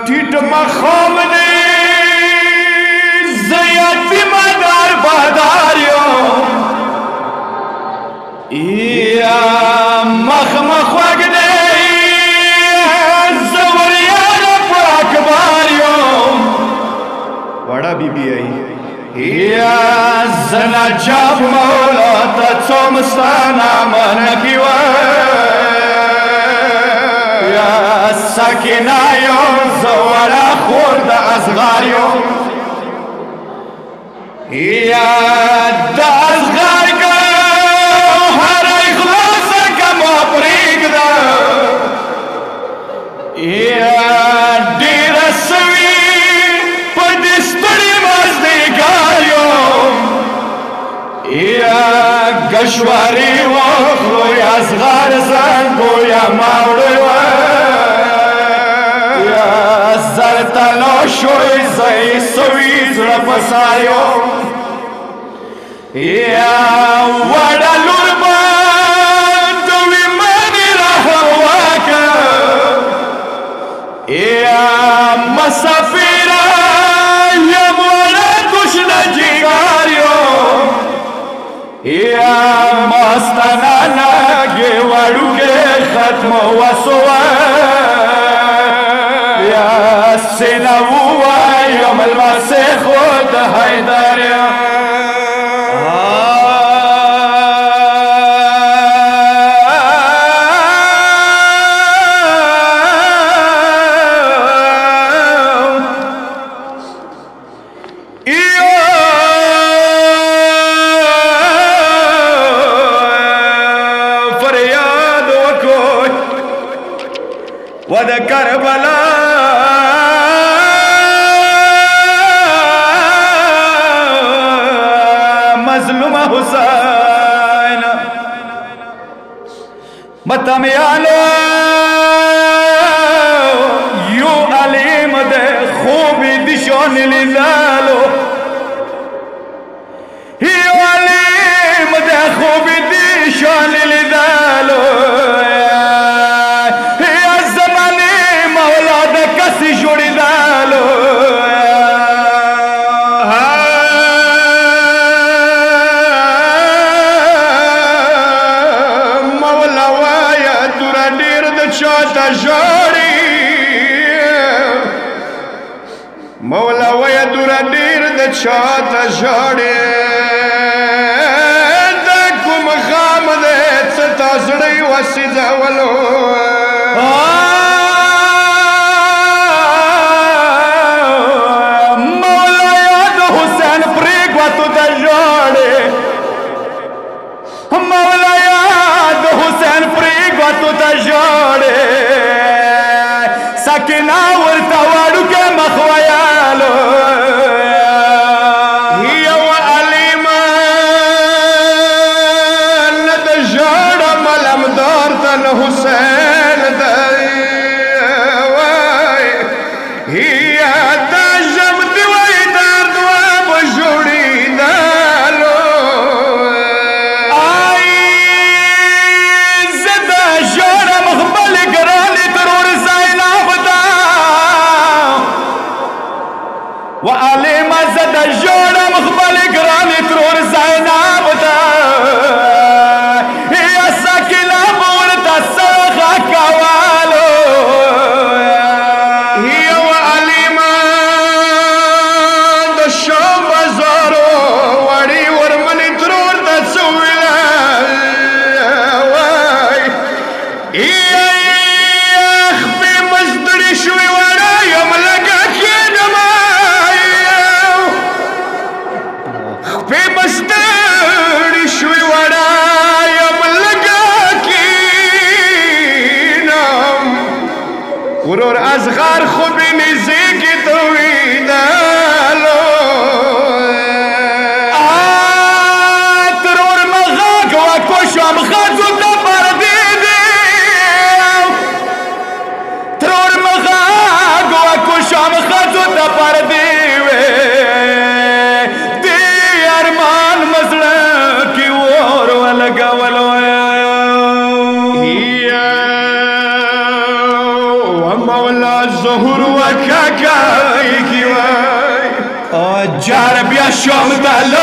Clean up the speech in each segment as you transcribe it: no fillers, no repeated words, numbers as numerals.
टिट मखाम दे जयती मदार बदारियो या मख मख वगदे जवरियार पाकबारियो वड़ा बीबी आई या जना जब मौला तसोमस्ताना मन किवा या सकीना यो जवरा खुर्द असगारियो या दसगार का हर इखलास का मोपरीक दा या डेरसवी पदिस्तरी मजदिगारियो या गशवारी वो खोया असगार सन गोया मावड़े या सरतलो शोई सही सवी पसायो या वड़ा लुरबा तुवी मनी रहवा का या मसाफिरा या मोरा कुछ न जिगारियो या मस्ताना लगे वड़ू के खत्म वसुआ या सेना हुआ यमलवा से खुद हैदरिया वद करबला मजलूम हुसैन मतमियालो यू अलीम दे खूबी दिशोन लिजालो यू अलीम दे खूबी दिशोन लिजालो जुड़ी डालो मौला वाया तुरा डेर द छोटा जोड़ी मौला वाया तुरा डेर द छोटा जोड़ी दकुम खाम दे तसड़ी वसी जावलो मौला याद हुसैन प्रीग तो जोड़े सकीना उर्ता वाड़ू के मखवायालो अलीमा न जोड़ मलम दौर तन हुसैन जम दिवाई दार दुआ बजोड़ी दालो व आले मज़द जोड़ा मुखबल ग्रामी त्रोर ज़ैनाब दा या सकीना बोलता सखा कवालो या व आलिमा द शोब ज़ारो वड़ी वर मनी त्रोर द सुविला खबे मज़दरी शुई वड़ा यम लगा के और असगार खुबी निजी की तो डालो तरोर मगाक व कोशम खाजू पर दे दे तरोर मगाक व कोशम खाजू पर दे दे अरमान मसला की और लगा वलो مولا ظهور وكاكاي كيواي جارب يا شوم دلال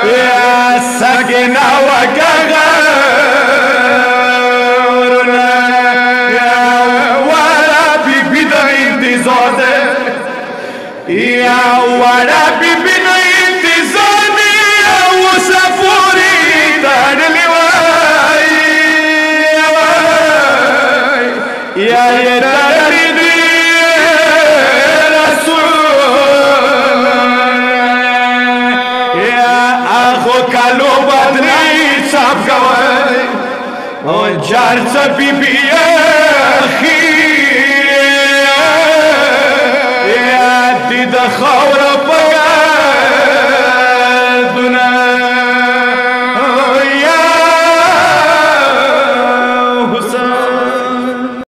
يا سكينة وكاكا يا ولا بيبدا انتظار يا ولا بيبدا انتظار يا وسافوري دارلي يا يداري رسول يا أخو كلو بدني سابقوي وجار سبيبي يا أخي يا دي دخورة